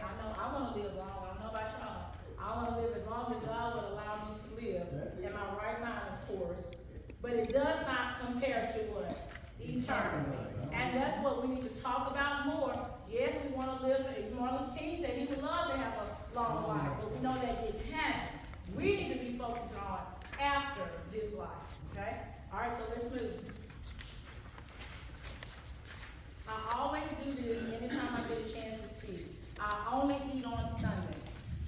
I know I want to live long. I don't know about y'all. I want to live as long as God will allow me to live in my right mind, of course. But it does not compare to what? Eternity. And that's what we need to talk about more. Yes, we want to live. Martin Luther King said he would love to have a long life, but we know that didn't happen. We need to be focusing on after this life. Okay? All right, so let's move. I always do this anytime I get a chance to speak. I only eat on Sunday.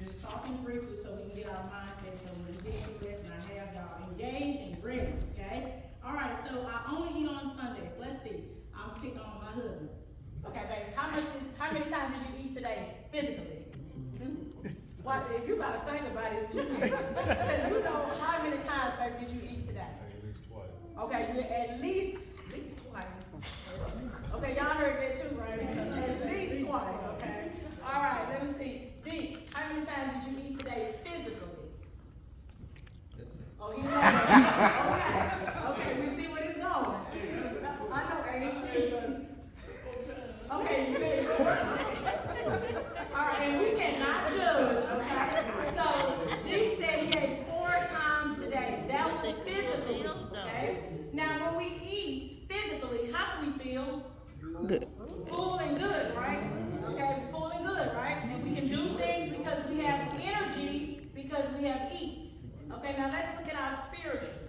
Just talking briefly so we can get our mindset so when we get to this and I have y'all engaged and ready, okay? All right, so I only eat on Sundays. Let's see. I'm picking on my husband. Okay, baby, how many times did you eat today physically? Well, if you gotta think about it, it's too many. You know how many times, baby, did you eat today? At least twice. Okay, you at least twice. Okay, y'all heard that too, right? At least twice, okay? All right, let me see. D, how many times did you eat today physically? Oh, he's not. Okay, we see where it's going. I know, A. Okay, you ready? All right, and we cannot judge, okay? So, D said he ate 4 times today. That was physically, okay? Now, when we eat physically, how do we feel? Good. Full and good, right? Okay, full and good, right? And we can do things because we have energy because we have eat. Okay, now let's look at our spiritual.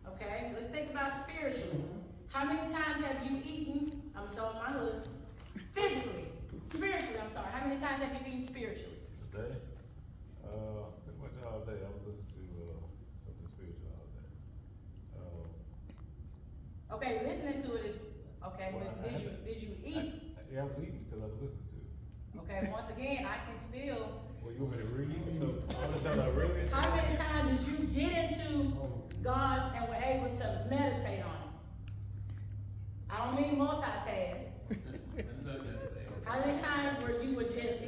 Okay, let's think about spiritually. How many times have you eaten? I'm sorry, my husband. Physically, spiritually. I'm sorry. How many times have you eaten spiritually? Today? Pretty much all day. I was listening to something spiritual all day. Okay, listening to it is okay, Well, but did you eat? Yeah, I was eating because I was listening to it. Okay, once again, I can still. Well, you want me to read? So, all the time I read it? How many times did you get into God's and were able to meditate on it? I don't mean multitask. How many times it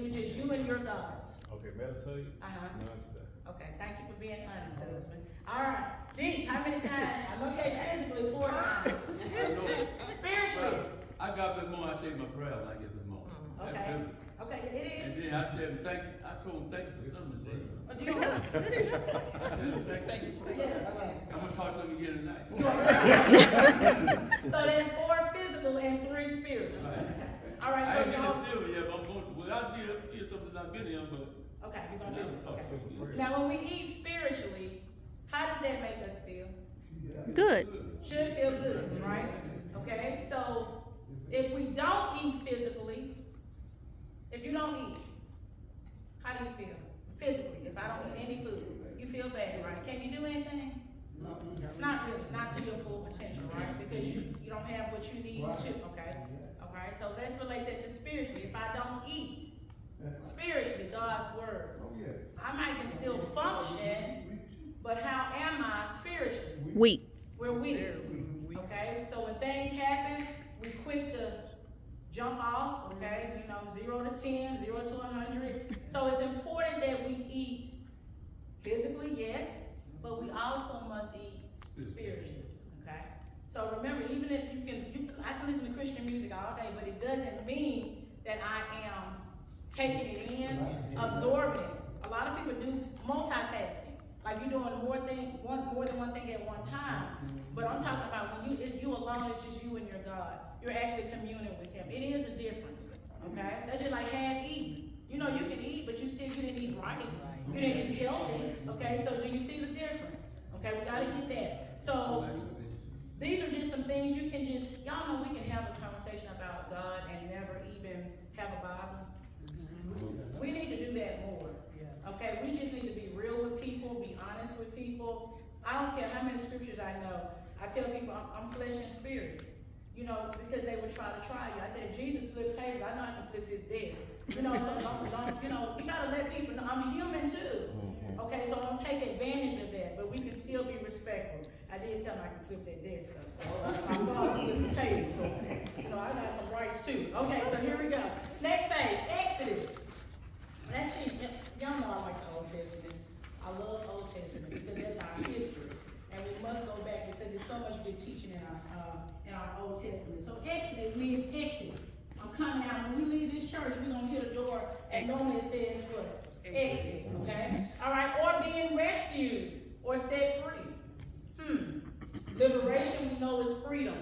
was just you and your God? Okay, meditate? Uh-huh. None today. Okay, thank you for being honest, husband. All right, D, how many times? I'm okay physically 4 times. Spiritually. I got this morning, I say my prayer when I get this morning. Okay. Okay, it is. And then I tell him thank you. I told him thank you for something today. Oh, do you know? I tell him thank you. Yeah, okay. I'm gonna talk to him again tonight. So there's 4 physical and 3 spiritual. All right, I so ain't been y'all. to deal yet, but I'm going to. Well, I did something I've been in, but. Okay, you're gonna do it. Oh, Okay. Now, when we eat spiritually, how does that make us feel? Good. Should feel good, right? Okay, so if we don't eat physically, if you don't eat, how do you feel? Physically, if I don't eat any food, you feel bad, right? Can you do anything? Not really, not to your full potential, right? Because you don't have what you need to, okay? Alright, so let's relate that to spiritually. If I don't eat spiritually, God's word, I might can still function, but how am I spiritually? Weak. We're weak. Okay, so when things happen, we quick to jump off, okay? 0 to 10, 0 to 100. So it's important that we eat physically, yes, but we also must eat spiritually, okay? So remember, even if I can listen to Christian music all day, but it doesn't mean that I am taking it in, absorbing it. A lot of people do multitasking, like you're doing more than one thing at one time. But I'm talking about when it's you alone, it's just you and your God. You're actually communing with Him. It is a difference, okay? That's just like half eating. You can eat, but you didn't eat right. You didn't eat healthy, okay? So do you see the difference? Okay, we gotta get that. So these are just some things you can y'all know we can have a conversation about God and never even have a Bible. We need to do that more. Okay, we just need to be real with people, be honest with people. I don't care how many scriptures I know. I tell people I'm flesh and spirit. Because they would try to try you. I said, Jesus flipped tables. I know I can flip this desk. So don't, we gotta let people know I'm human too. Okay, so don't take advantage of that, but we can still be respectful. I did tell them I can flip that desk. My father flipped the table, so I got some rights too. Okay, so here we go. Next page, Exodus. Let's see. Y'all know I like the Old Testament. I love Old Testament because that's our history, and we must go back because there's so much good teaching in our Old Testament. So Exodus means exit. I'm coming out. When we leave this church, we're gonna hit a door And normally it says what? Exit, okay? All right, or being rescued or set free. Liberation we know is freedom.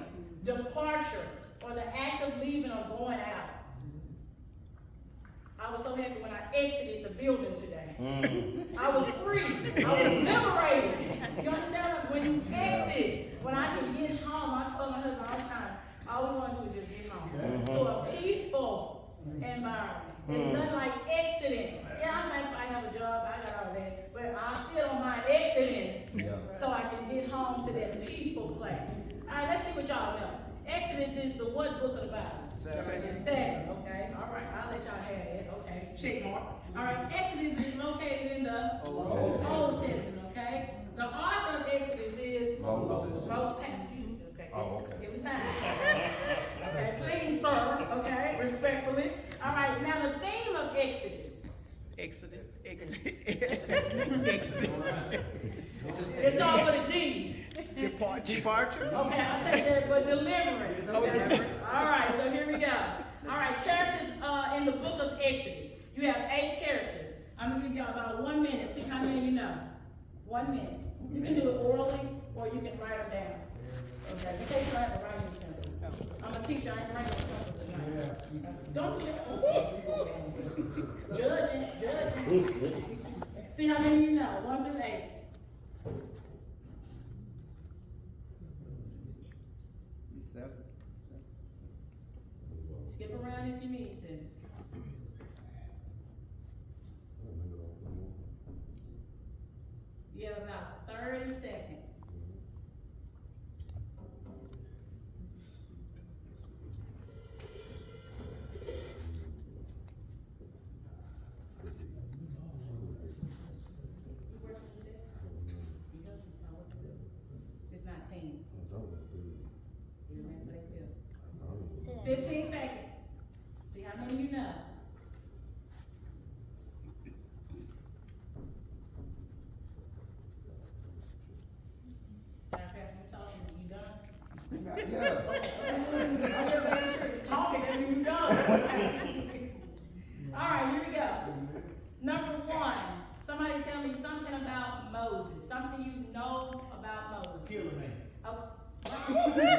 Departure, or the act of leaving or going out. I was so happy when I exited the building today. I was free. I was liberated. You understand? When you exit, when I can get home, I told my husband all the time, all we want to do is just get home. So a peaceful environment. It's nothing like exiting. Yeah, I'm thankful I have a job, I got all that, but I still don't mind exiting so I can get home to that peaceful place. All right, let's see what y'all know. Exodus is the what book of the Bible? Seven, okay, all right, I'll let y'all have it, okay, check mark. All right, Exodus is located in the Old Testament, okay? The author of Exodus is Moses. Okay, give him time. Okay, please, sir, okay, respectfully. All right, now the theme of Exodus. Exodus. It's all for the D. Departure. Okay, I'll take that, but deliverance, okay? All right, so here we go. All right, characters in the book of Exodus. You have 8 characters. I'm gonna give y'all about 1 minute, see how many you know. 1 minute. You can do it orally, or you can write them down. Okay, you take time to write utensil. I'm a teacher, I ain't writing utensil tonight. Don't do that. Judging. See how many you know, 1 through 8. Skip around if you need to. You have about 30 seconds. It's not 10. You ready for this? 15 seconds. See how many you know. I'm just making sure you're talking and you're done. All right, here we go. Number 1, somebody tell me something about Moses. Something you know about Moses. Kill a man. Okay.